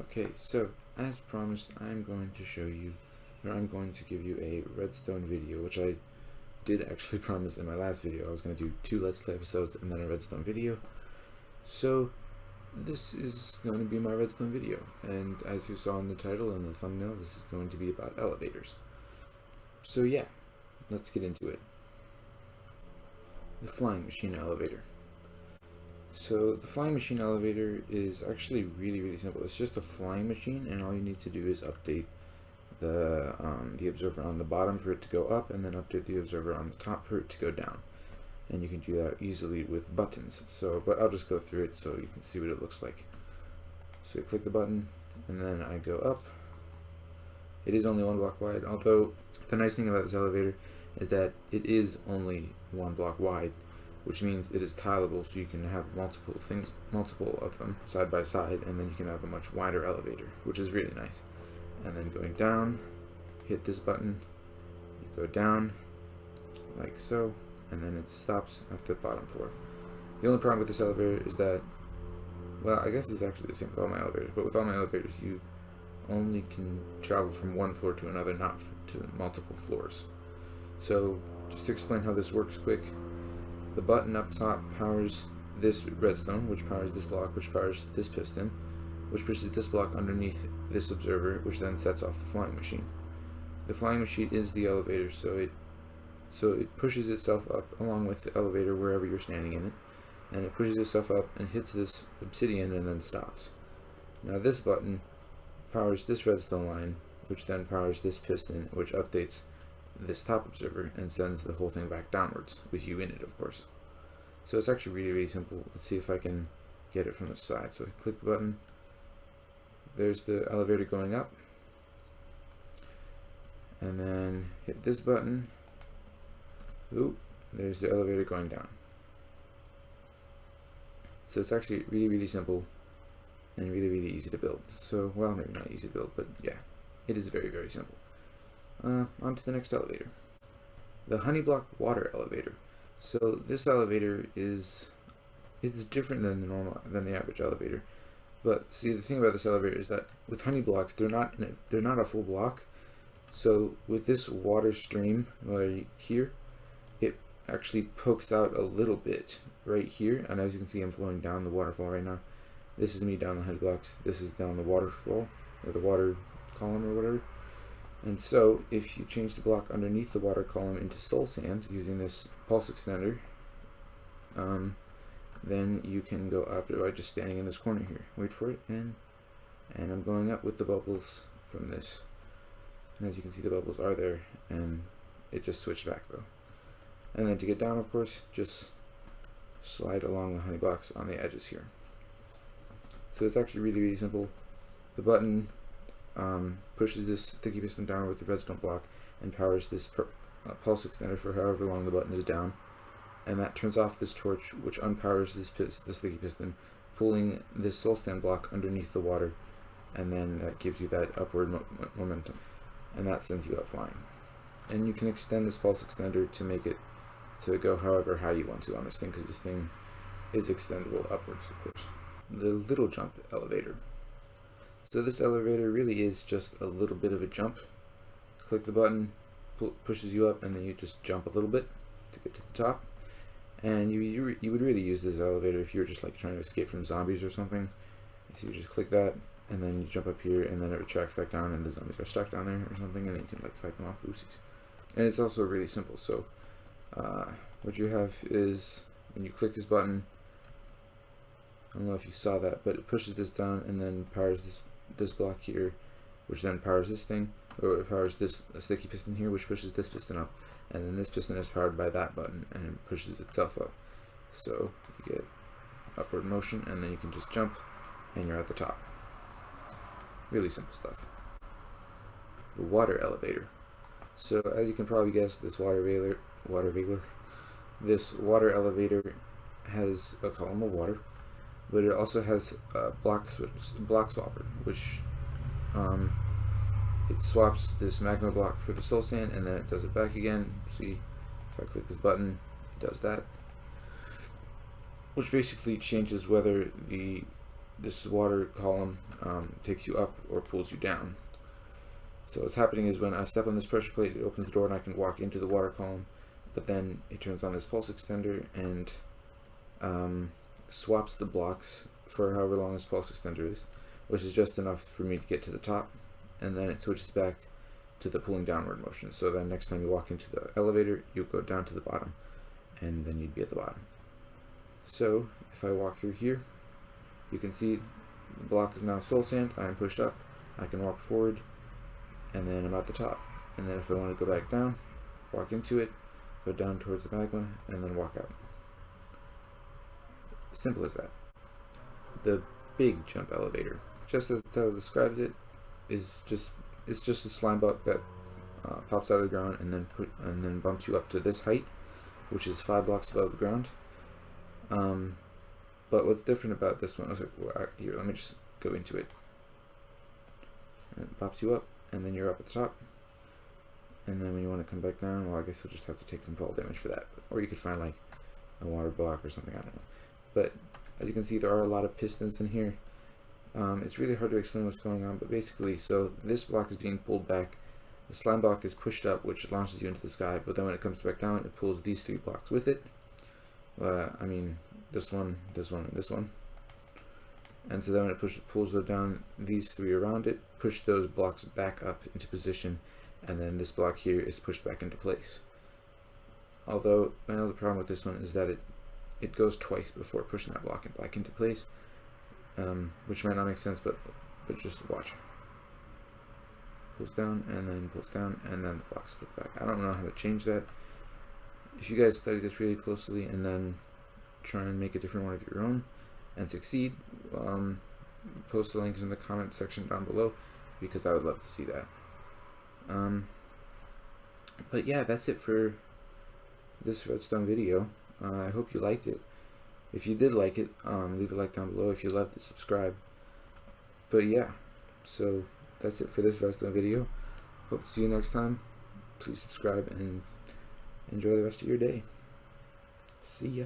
Okay, so as promised, I'm going to show you, or I'm going to give you a redstone video, which I did actually promise in my last video. I was going to do 2 Let's Play episodes and then a redstone video. So this is going to be my redstone video, and as you saw in the title and the thumbnail, this is going to be about elevators. So yeah, let's get into it. The flying machine elevator. So the flying machine elevator is actually really simple. It's just a flying machine, and all you need to do is update the observer on the bottom for it to go up, and then update the observer on the top for it to go down. And you can do that easily with buttons. But I'll just go through it so you can see what it looks like. So you click the button, and then I go up. It is only 1 block wide, although the nice thing about this elevator is that it is only 1 block wide, which means it is tileable, so you can have multiple of them side by side, and then you can have a much wider elevator, which is really nice. And then going down, hit this button, you go down like so, and then it stops at the bottom floor. The only problem with this elevator is that, well, I guess it's actually the same with all my elevators, but with all my elevators you only can travel from one floor to another, not to multiple floors. So just to explain how this works quick, the button up top powers this redstone, which powers this block, which powers this piston, which pushes this block underneath this observer, which then sets off the flying machine. The flying machine is the elevator, so it pushes itself up along with the elevator wherever you're standing in it, and it pushes itself up and hits this obsidian and then stops. Now this button powers this redstone line, which then powers this piston, which updates this top observer and sends the whole thing back downwards, with you in it, of course. So it's actually really simple. Let's see if I can get it from the side. So I click the button. There's the elevator going up. And then hit this button. Oop, there's the elevator going down. So it's actually really simple and really easy to build. So, well, maybe not easy to build, but yeah, it is very simple. On to the next elevator. The Honeyblock water elevator. So this elevator is different than the average elevator. But see, the thing about this elevator is that with Honeyblock, they're not a full block. So with this water stream right here, it actually pokes out a little bit right here, and as you can see, I'm flowing down the waterfall right now. This is me down the Honeyblock. This is down the waterfall, or the water column, or whatever. And so if you change the block underneath the water column into soul sand using this pulse extender, then you can go up by just standing in this corner here. Wait for it, and I'm going up with the bubbles from this. And as you can see, the bubbles are there, and it just switched back though. And then to get down, of course, just slide along the Honeyblocks on the edges here. So it's actually really simple. The button pushes this sticky piston down with the redstone block and powers this pulse extender for however long the button is down, and that turns off this torch, which unpowers the sticky piston, pulling this soul sand block underneath the water, and then that gives you that upward momentum, and that sends you up flying. And you can extend this pulse extender to make it to go however high you want to on this thing, because this thing is extendable upwards, of course. The Little Jump elevator. So this elevator really is just a little bit of a jump. Click the button, pushes you up, and then you just jump a little bit to get to the top. And you would really use this elevator if you were just like trying to escape from zombies or something. So you just click that, and then you jump up here, and then it retracts back down, and the zombies are stuck down there or something, and then you can like fight them off oopsies. And it's also really simple. So what you have is when you click this button, I don't know if you saw that, but it pushes this down and then powers this block here, which then powers this thing, or it powers this sticky piston here, which pushes this piston up, and then this piston is powered by that button, and it pushes itself up. So you get upward motion, and then you can just jump, and you're at the top. Really simple stuff. The water elevator. So as you can probably guess, this water elevator has a column of water, but it also has a block swapper, which it swaps this magma block for the soul sand, and then it does it back again. See, if I click this button, it does that, which basically changes whether the this water column takes you up or pulls you down. So what's happening is when I step on this pressure plate, it opens the door and I can walk into the water column, but then it turns on this pulse extender and swaps the blocks for however long this pulse extender is, which is just enough for me to get to the top, and then it switches back to the pulling downward motion. So then next time you walk into the elevator, you go down to the bottom, and then you'd be at the bottom. So if I walk through here, you can see the block is now soul sand. I am pushed up. I can walk forward, and then I'm at the top. And then if I want to go back down, walk into it, go down towards the magma, and then walk out. Simple as that. The big jump elevator, just as the title described it, is just a slime block that pops out of the ground and then bumps you up to this height, which is 5 blocks above the ground. But what's different about this one, I was like, well, here, let me just go into it. And it pops you up, and then you're up at the top. And then when you want to come back down, well, I guess you'll just have to take some fall damage for that. Or you could find like a water block or something, I don't know. But as you can see, there are a lot of pistons in here. It's really hard to explain what's going on, but basically, so this block is being pulled back. The slime block is pushed up, which launches you into the sky, but then when it comes back down, it pulls these 3 blocks with it. I mean, this one, and this one. And so then when it pulls down these 3 around it, push those blocks back up into position, and then this block here is pushed back into place. Although, another problem with this one is that it goes twice before pushing that block back into place, which might not make sense, but just watch. Pulls down, and then pulls down, and then the block's put back. I don't know how to change that. If you guys study this really closely and then try and make a different one of your own and succeed, post the links in the comment section down below, because I would love to see that. But yeah, that's it for this redstone video. I hope you liked it. If you did like it, leave a like down below. If you loved it, subscribe. But yeah, so that's it for this redstone video. Hope to see you next time. Please subscribe and enjoy the rest of your day. See ya.